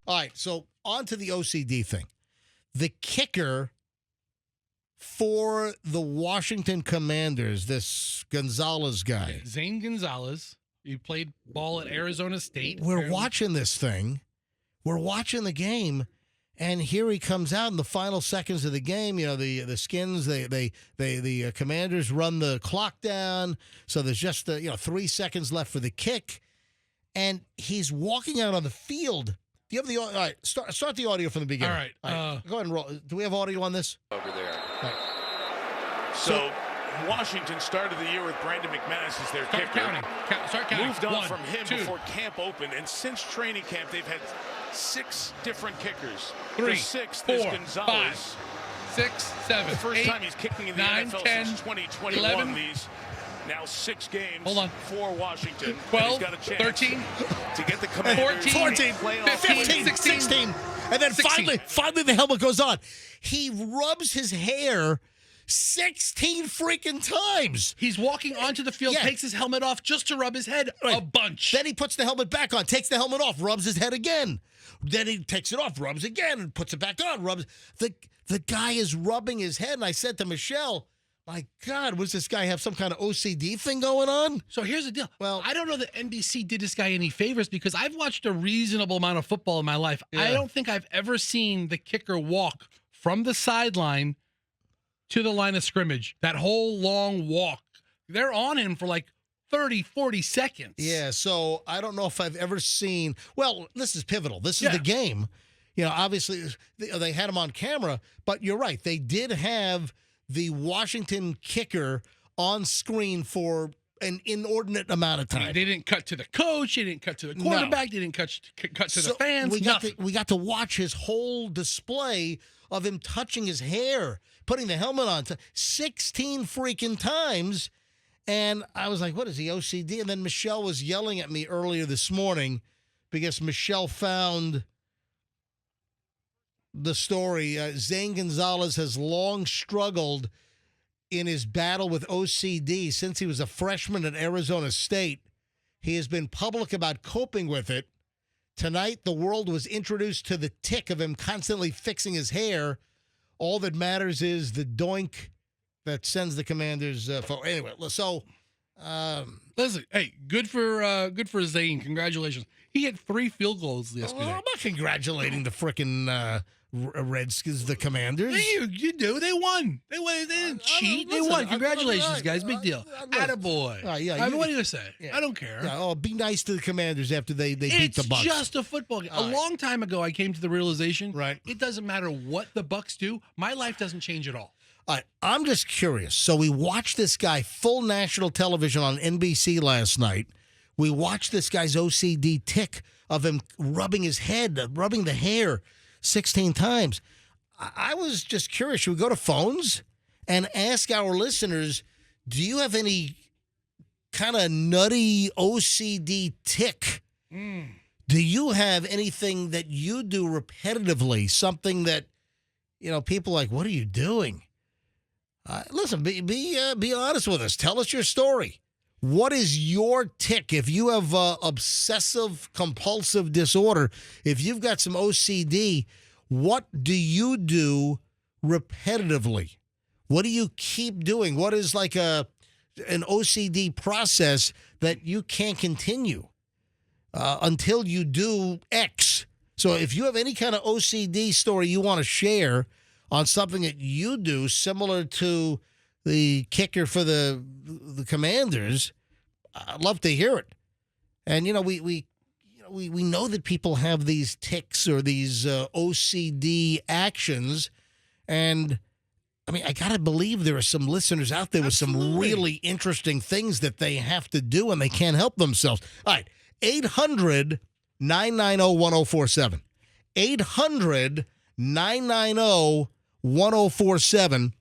All right, so on to the OCD thing. The kicker for the Washington Commanders, this Gonzalez guy. Zane Gonzalez. He played ball at Arizona State. We're watching this thing. We're watching the game, and here he comes out in the final seconds of the game. You know, the Skins, the Commanders run the clock down, so there's just 3 seconds left for the kick, and he's walking out on the field. Do you have the all right? Start the audio from the beginning. All right. Go ahead and roll. Do we have audio on this? Over there. Right. So Washington started the year with Brandon McManus as their kicker. Start counting. Moved on 1, from him 2, before camp opened, and since training camp, they've had 6 different kickers. 3, the sixth 4, is Gonzalez. 5, 6, 7, The first 8, time he's kicking in the 9, NFL 10, since 2021. 11, These now 6 games Hold on. for Washington. 12, He's got a chance 13, to get the Commanders 14, 15, 16, and then 16. finally the helmet goes on. He rubs his hair 16 freaking times. He's walking onto the field, takes his helmet off just to rub his head a bunch. Then he puts the helmet back on, takes the helmet off, rubs his head again. Then he takes it off, rubs again, and puts it back on, rubs. The guy is rubbing his head, and I said to Michelle, my God, was this guy have some kind of OCD thing going on? So here's the deal. Well, I don't know that NBC did this guy any favors because I've watched a reasonable amount of football in my life. Yeah. I don't think I've ever seen the kicker walk from the sideline to the line of scrimmage. That whole long walk. They're on him for like 30, 40 seconds. Yeah, so I don't know if I've ever seen. Well, this is pivotal. This is the game. Obviously, they had him on camera, but you're right. They did have the Washington kicker on screen for an inordinate amount of time. They didn't cut to the coach. They didn't cut to the quarterback. They didn't cut to the fans. We got to watch his whole display of him touching his hair, putting the helmet on 16 freaking times. And I was like, what is he, OCD? And then Michelle was yelling at me earlier this morning because Michelle found the story. Zane Gonzalez has long struggled in his battle with OCD since he was a freshman at Arizona State. He has been public about coping with it. Tonight, the world was introduced to the tick of him constantly fixing his hair. All that matters is the doink that sends the Commanders forward. Anyway, so listen, hey, good for Zane. Congratulations. He had 3 field goals yesterday. I'm not congratulating the frickin' Redskins, the Commanders. You do. They won. They didn't cheat. They won. Congratulations, guys. Big deal. Attaboy. Yeah. I mean, what are you going to say? Yeah. I don't care. Yeah, be nice to the Commanders after they beat the Bucs. It's just a football game. A long time ago, I came to the realization, right, it doesn't matter what the Bucs do. My life doesn't change at all. All right, I'm just curious. So we watched this guy full national television on NBC last night. We watched this guy's OCD tick of him rubbing his head, rubbing the hair 16 times. I was just curious. Should we go to phones and ask our listeners, do you have any kind of nutty OCD tick? Do you have anything that you do repetitively, something that, people are like, what are you doing? Listen, be honest with us. Tell us your story. What is your tick? If you have obsessive compulsive disorder, if you've got some OCD, what do you do repetitively? What do you keep doing? What is like an OCD process that you can't continue until you do X? So if you have any kind of OCD story you want to share on something that you do similar to the kicker for the Commanders, I'd love to hear it. And we know that people have these tics or these OCD actions, and I mean, I gotta believe there are some listeners out there with some really interesting things that they have to do and they can't help themselves. All right, 800-990-1047. 800-990-1047.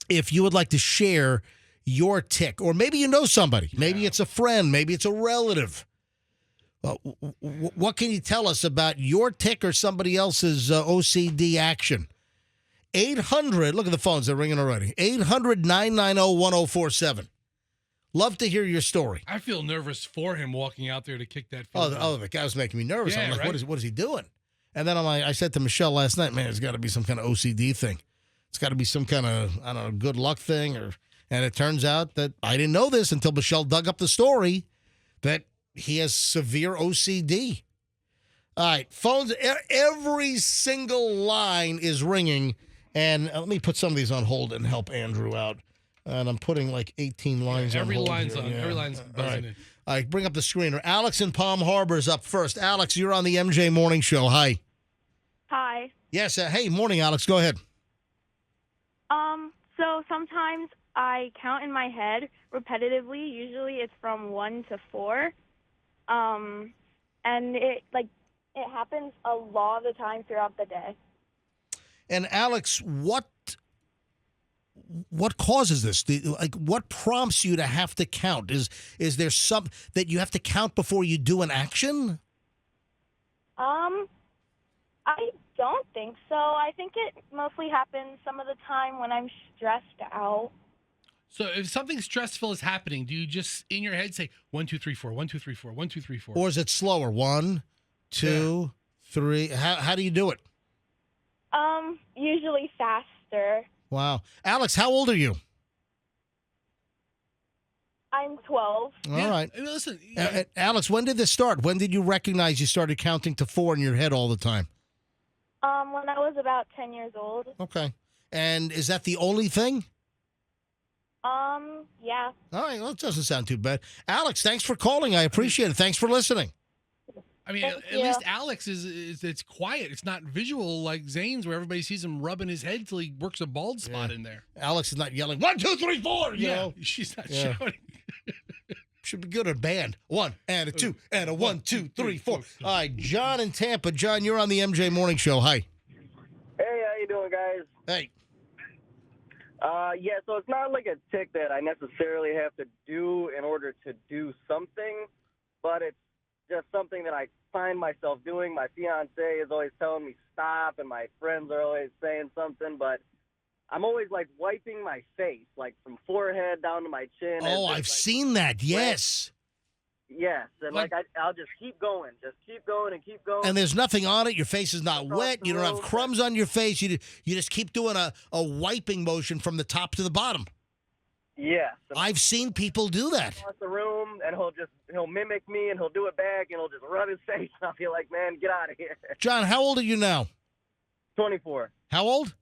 If you would like to share your tick, or maybe you know somebody, maybe it's a friend, maybe it's a relative. What can you tell us about your tick or somebody else's OCD action? 800, look at the phones, they're ringing already. 800-990-1047. Love to hear your story. I feel nervous for him walking out there to kick that field. Oh, the guy was making me nervous. Yeah, I'm like, right? what is he doing? And then I said to Michelle last night, man, it's got to be some kind of OCD thing. It's got to be some kind of, I don't know, good luck thing. And it turns out that I didn't know this until Michelle dug up the story that he has severe OCD. All right, phones, every single line is ringing. And let me put some of these on hold and help Andrew out. And I'm putting like 18 lines on every hold line's here. on. Yeah. Every line's buzzing in. All right, bring up the screener. Alex in Palm Harbor is up first. Alex, you're on the MJ Morning Show. Hi. Hi. Yes, hey, morning, Alex. Go ahead. So sometimes I count in my head repetitively. Usually it's from 1 to 4. And it happens a lot of the time throughout the day. And Alex, what causes this? What prompts you to have to count? Is there some that you have to count before you do an action? I don't think so. I think it mostly happens some of the time when I'm stressed out. So if something stressful is happening, do you just in your head say 1, 2, 3, 4, 1, 2, 3, 4, 1, 2, 3, 4? Or is it slower? 1, 2, 3. How do you do it? Usually faster. Wow. Alex, how old are you? I'm 12. All right. I mean, listen, Alex, when did this start? When did you recognize you started counting to 4 in your head all the time? When I was about 10 years old. Okay. And is that the only thing? Yeah. All right. Well, it doesn't sound too bad. Alex, thanks for calling. I appreciate it. Thanks for listening. I mean, Thank at you. least Alex is it's quiet. It's not visual like Zane's, where everybody sees him rubbing his head till he works a bald spot in there. Alex is not yelling 1, 2, 3, 4. You know, she's not Yeah. shouting. should be good at band. 1 and a 2 and a 1, 2, 3, 4. All right, John in Tampa. John, you're on the MJ Morning Show. Hi. Hey, how you doing, guys? Hey. Yeah, so it's not like a tick that I necessarily have to do in order to do something, but it's just something that I find myself doing. My fiance is always telling me stop, and my friends are always saying something, but I'm always, like, wiping my face, like, from forehead down to my chin. Oh, I've seen that. Yes. Yes, and, I'll just keep going and keep going. And there's nothing on it. Your face is not Across wet. the You don't have room. crumbs on your face. You just keep doing a wiping motion from the top to the bottom. Yes. And I've seen people do that. across the room, and he'll mimic me, and he'll do it back, and he'll just rub his face, and I'll be like, man, get out of here. John, how old are you now? 24. How old?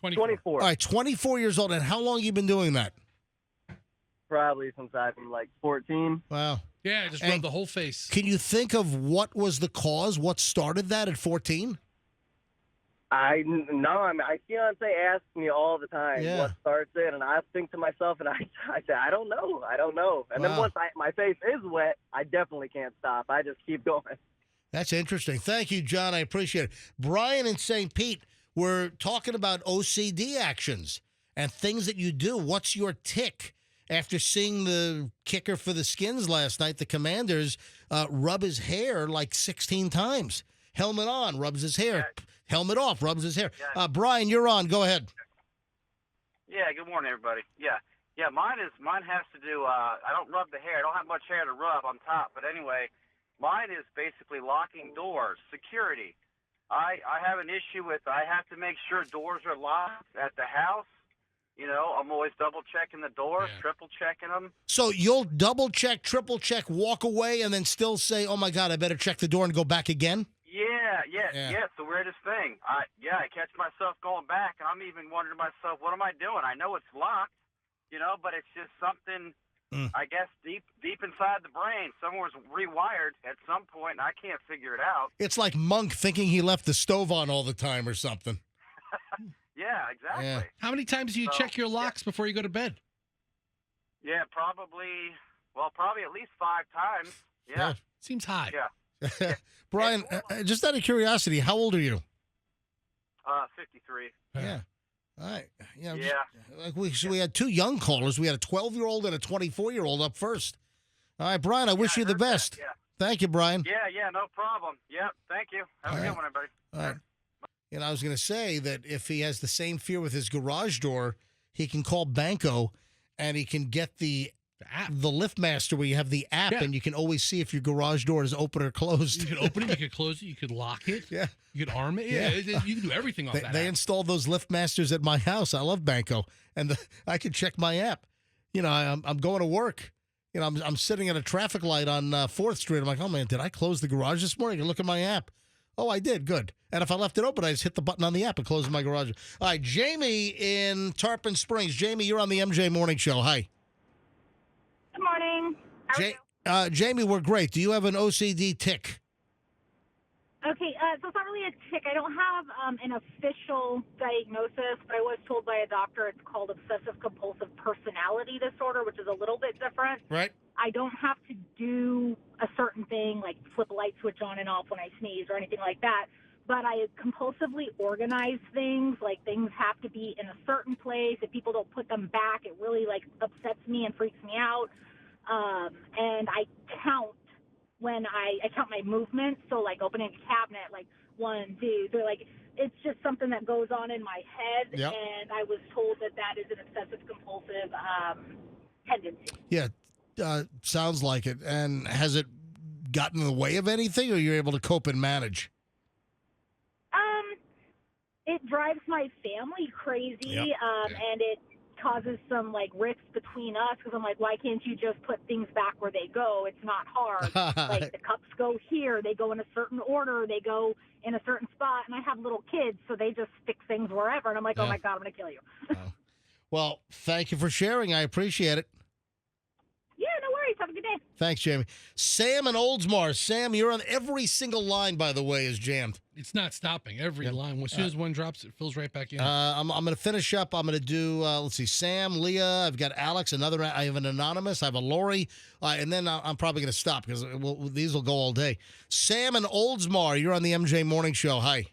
24. All right, 24 years old. And how long have you been doing that? Probably since I've been like 14. Wow. Yeah, just And rub the whole face. Can you think of what was the cause? What started that at 14? My fiance asks me all the time Yeah. what starts it, and I think to myself, and I say, I don't know. And then Wow. once my face is wet, I definitely can't stop. I just keep going. That's interesting. Thank you, John. I appreciate it. Brian in St. Pete, we're talking about OCD actions and things that you do. What's your tick? After seeing the kicker for the Skins last night, the Commanders rub his hair like 16 times. Helmet on, rubs his hair. Helmet off, rubs his hair. Brian, you're on. Go ahead. Yeah, good morning, everybody. Yeah, mine has to do, I don't rub the hair. I don't have much hair to rub on top. But anyway, mine is basically locking doors, security. I have an issue with, I have to make sure doors are locked at the house. You know, I'm always double-checking the doors, triple-checking them. So you'll double check, triple check, walk away, and then still say, oh, my God, I better check the door and go back again? Yeah. It's the weirdest thing. I catch myself going back, and I'm even wondering to myself, what am I doing? I know it's locked, you know, but it's just something, I guess, deep inside the brain. Somewhere's rewired at some point, and I can't figure it out. It's like Monk thinking he left the stove on all the time or something. Yeah, exactly. Yeah. How many times do you check your locks before you go to bed? Yeah, probably at least 5 times. Yeah. Seems high. Yeah. Brian, just out of curiosity, how old are you? 53. Yeah. All right. Yeah. Yeah. We had 2 young callers. We had a 12-year-old and a 24-year-old up first. All right, Brian, I wish you the best. Yeah. Thank you, Brian. Yeah, no problem. Yeah, thank you. Have a good one, everybody. All right. And I was going to say that if he has the same fear with his garage door, he can call Banco and he can get the app. the LiftMaster where you have the app Yeah. and you can always see if your garage door is open or closed. You could open it, you could close it, you could lock it, Yeah. you could arm it. Yeah, you can do everything off that They app. installed those LiftMasters at my house. I love Banco, and I can check my app. You know, I'm going to work. You know, I'm sitting at a traffic light on 4th Street. I'm like, oh man, did I close the garage this morning? I look at my app. Oh, I did. Good. And if I left it open, I just hit the button on the app and closed my garage. All right, Jamie in Tarpon Springs. Jamie, you're on the MJ Morning Show. Hi. Good morning. Jamie, we're great. Do you have an OCD tick? Okay, so it's not really a tick. I don't have an official diagnosis, but I was told by a doctor it's called obsessive compulsive personality disorder, which is a little bit different. Right. I don't have to do a certain thing like flip a light switch on and off when I sneeze or anything like that, but I compulsively organize things. Like things have to be in a certain place. If people don't put them back, it really like upsets me and freaks me out. And I count when I count my movements. So like opening a cabinet, like 1, 2, 3, like it's just something that goes on in my head. Yep. And I was told that is an obsessive compulsive tendency. Yeah, sounds like it. And has it gotten in the way of anything, or you're able to cope and manage? It drives my family crazy, Yep. and it causes some like rifts between us because I'm like, why can't you just put things back where they go? It's not hard. Like the cups go here, they go in a certain order, they go in a certain spot, and I have little kids, so they just stick things wherever, and I'm like, oh my God, I'm gonna kill you. Well, thank you for sharing. I appreciate it. Yeah, no worries. Have a good day. Thanks, Jamie. Sam in Oldsmar. Sam, you're on every single line, by the way, is jammed. It's not stopping. Every line. As soon as one drops, it fills right back in. I'm going to finish up. I'm going to do, let's see, Sam, Leah. I've got Alex, I have an anonymous. I have a Lori. And then I'm probably going to stop because these will go all day. Sam in Oldsmar, you're on the MJ Morning Show. Hi.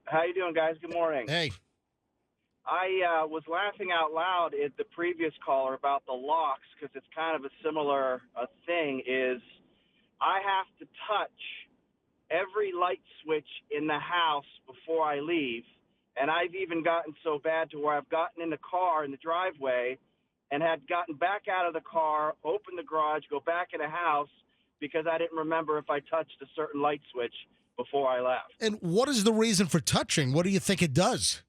How you doing, guys? Good morning. Hey. I was laughing out loud at the previous caller about the locks because it's kind of a similar thing. Is I have to touch every light switch in the house before I leave, and I've even gotten so bad to where I've gotten in the car in the driveway and had gotten back out of the car, opened the garage, go back in the house because I didn't remember if I touched a certain light switch before I left. And what is the reason for touching? What do you think it does?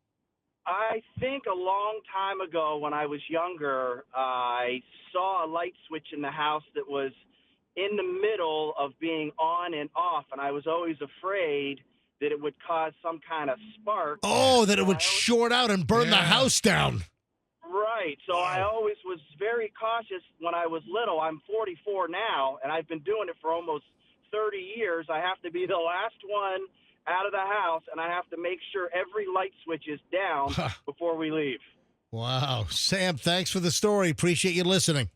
I think a long time ago when I was younger, I saw a light switch in the house that was in the middle of being on and off, and I was always afraid that it would cause some kind of spark. Oh, that it would short out and burn the house down. Right. So I always was very cautious when I was little. I'm 44 now, and I've been doing it for almost 30 years. I have to be the last one out of the house, and I have to make sure every light switch is down before we leave. Wow. Sam, thanks for the story. Appreciate you listening.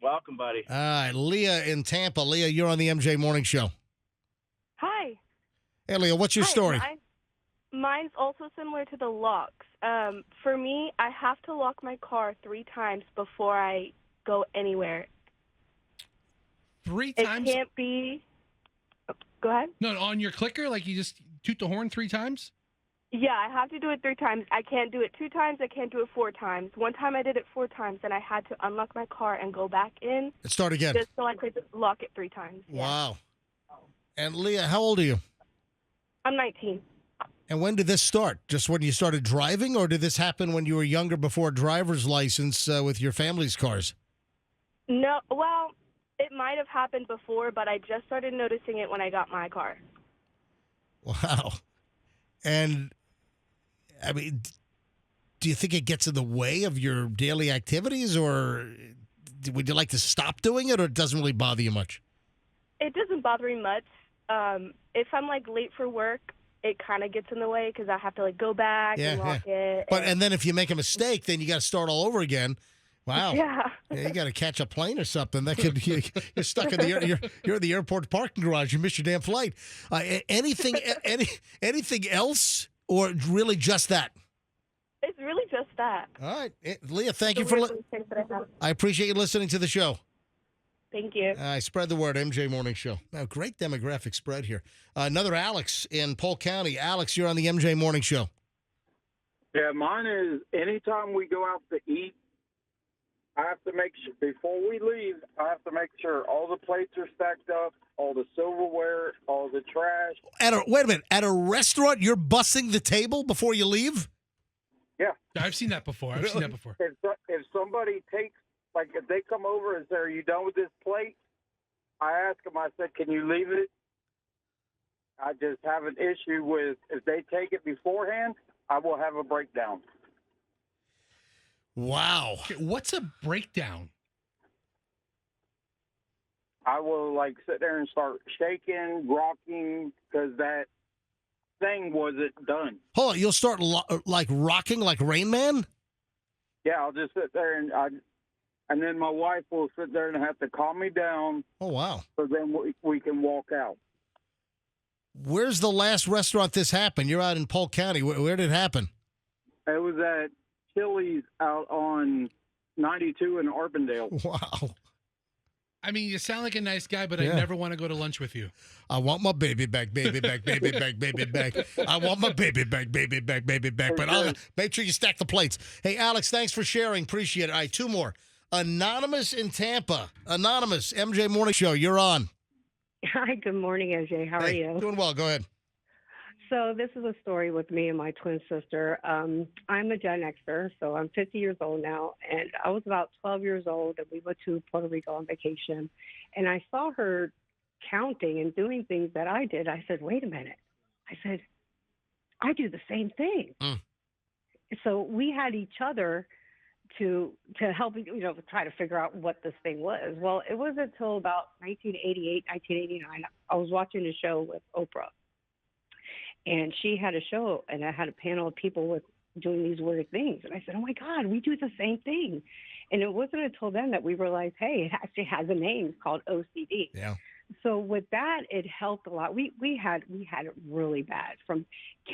Welcome, buddy. All right. Leah in Tampa. Leah, you're on the MJ Morning Show. Hi. Hey, Leah, what's your story? Mine's also similar to the locks. For me, I have to lock my car 3 times before I go anywhere. 3 times? It can't be... Go ahead. No, on your clicker, like you just toot the horn 3 times? Yeah, I have to do it 3 times. I can't do it 2 times. I can't do it 4 times. One time I did it 4 times, and I had to unlock my car and go back in. And start again. Just so I could lock it 3 times. Yeah. Wow. And Leah, how old are you? I'm 19. And when did this start? Just when you started driving, or did this happen when you were younger before a driver's license with your family's cars? No, well, it might have happened before, but I just started noticing it when I got my car. Wow. And, I mean, do you think it gets in the way of your daily activities, or would you like to stop doing it, or it doesn't really bother you much? It doesn't bother me much. If I'm, late for work, it kind of gets in the way because I have to, go back and lock it. And then if you make a mistake, then you got to start all over again. Wow. Yeah. You got to catch a plane or something. That could you're stuck in you're in the airport parking garage. You missed your damn flight. Anything else, or really just that? It's really just that. All right, Leah. Thank you for. I appreciate you listening to the show. Thank you. Spread the word. MJ Morning Show. Now, great demographic spread here. Another Alex in Polk County. Alex, you're on the MJ Morning Show. Yeah, mine is anytime we go out to eat, I have to make sure, before we leave, I have to make sure all the plates are stacked up, all the silverware, all the trash. Wait a minute. At a restaurant, you're bussing the table before you leave? Yeah. I've seen that before. I've seen that before. If somebody takes, like if they come over and say, "Are you done with this plate?" I ask them, I said, "Can you leave it?" I just have an issue with if they take it beforehand, I will have a breakdown. Wow. Okay, what's a breakdown? I will like sit there and start shaking, rocking, because that thing wasn't done. Hold on. You'll start like rocking like Rain Man? Yeah, I'll just sit there and then my wife will sit there and have to calm me down. Oh, wow. So then we can walk out. Where's the last restaurant this happened? You're out in Polk County. Where did it happen? It was at Chili's out on 92 in Arbondale. Wow. I mean, you sound like a nice guy, but Yeah. I never want to go to lunch with you. I want my baby back, baby back, baby back, baby back. I want my baby back, baby back, baby back. But I'll make sure you stack the plates. Hey, Alex, thanks for sharing. Appreciate it. All right, two more. Anonymous in Tampa. Anonymous, MJ Morning Show. You're on. Hi, good morning, MJ. How are you? Doing well. Go ahead. So this is a story with me and my twin sister. I'm a Gen Xer, so I'm 50 years old now, and I was about 12 years old, and we went to Puerto Rico on vacation, and I saw her counting and doing things that I did. I said, wait a minute. I said, I do the same thing. So we had each other to help, try to figure out what this thing was. Well, it wasn't until about 1988, 1989, I was watching a show with Oprah. And she had a show, and I had a panel of people with doing these weird things. And I said, oh, my God, we do the same thing. And it wasn't until then that we realized, hey, it actually has a name. It's called OCD. Yeah. So with that, it helped a lot. We had it really bad from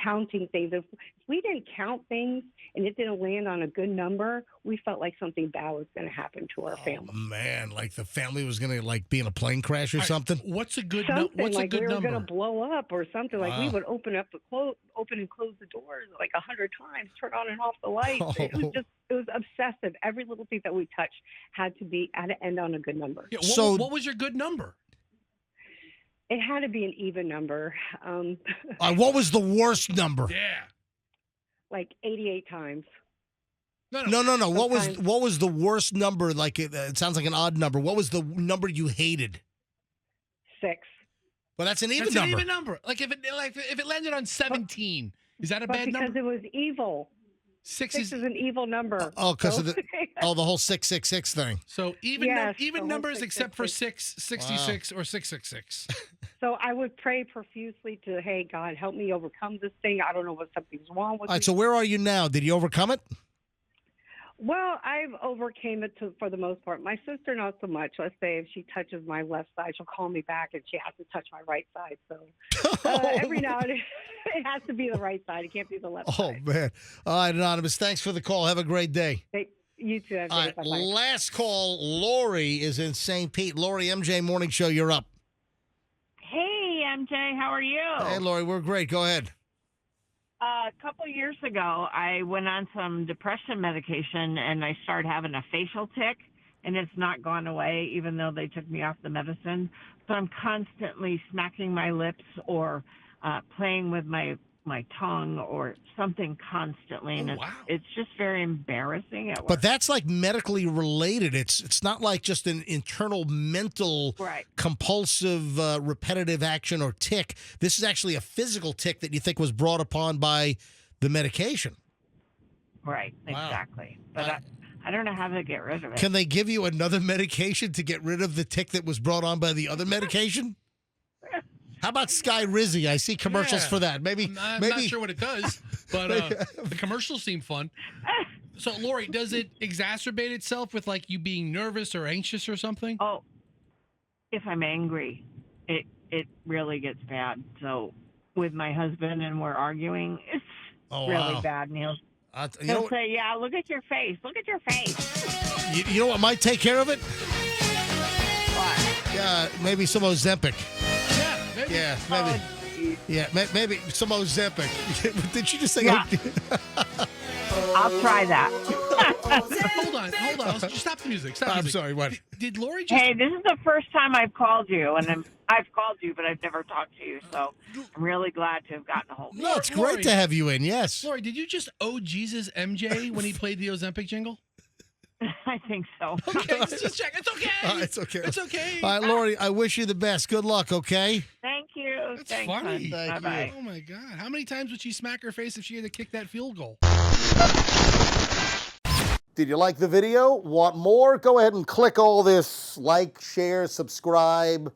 counting things. If we didn't count things and it didn't land on a good number, we felt like something bad was going to happen to our family. Man, like the family was going to like be in a plane crash or something. What's a good Something what's like a good we were number? going to blow up or something. Like we Wow. would open and close the doors like 100 times, turn on and off the lights. It was obsessive. Every little thing that we touched had to end on a good number. Yeah, So- what was your good number? It had to be an even number, What was the worst number? Yeah. like 88 times. No. What was the worst number? Like it sounds like an odd number. What was the number you hated? 6. Well, that's an even That's number. an even number. Like if it landed on 17, is that a But bad because number? it was evil. 6 6 is an evil number. Because So- of the whole 666 thing. So even Yes, even the whole numbers except for 666. 666 or 666. So I would pray profusely to, hey, God, help me overcome this thing. I don't know what something's wrong with All right, me. so where are you now? Did you overcome it? Well, I've overcame it for the most part. My sister, not so much. Let's say if she touches my left side, she'll call me back, and she has to touch my right side. So every now and then, it has to be the right side. It can't be the left Oh, side. man. All right, Anonymous, thanks for the call. Have a great day. You too. All right, Bye-bye. last call. Lori is in St. Pete. Lori, MJ Morning Show, you're up. Hey, MJ, how are you? Hey, Lori, we're great. Go ahead. A couple years ago, I went on some depression medication, and I started having a facial tic, and it's not gone away, even though they took me off the medicine. So I'm constantly smacking my lips or playing with my tongue or something constantly, and it's just very embarrassing at work. But that's like medically related. It's not like just an internal mental compulsive repetitive action or tic. This is actually a physical tic that you think was brought upon by the medication. Right, Wow. exactly. But I don't know how to get rid of it. Can they give you another medication to get rid of the tic that was brought on by the other medication? How about Sky Rizzy? I see commercials for that. Maybe I'm not sure what it does, but the commercials seem fun. So, Lori, does it exacerbate itself with like you being nervous or anxious or something? Oh, if I'm angry, it really gets bad. So with my husband and we're arguing, it's really wow. bad. And he'll you know what- say, yeah, look at your face. Look at your face. you know what might take care of it? What? Yeah, maybe some Ozempic. Yeah, maybe. Yeah, maybe. Oh, Yeah, maybe some Ozempic. Did you just say? Yeah. I'll try that. Hold on. Just stop the music. Stop the I'm music. sorry, what? Did Lori just... Hey, this is the first time I've called you, and I've called you, but I've never talked to you, so I'm really glad to have gotten a hold of you. No, it's great Lori. to have you in, yes. Lori, did you just owe Jesus MJ when he played the Ozempic jingle? I think so. Okay, just check. It's okay. It's okay. It's okay. All right, Lori, I wish you the best. Good luck, okay? Thank you. That's Thanks, funny. hon. Thank Bye-bye. Oh, my God. How many times would she smack her face if she had to kick that field goal? Did you like the video? Want more? Go ahead and click all this like, share, subscribe,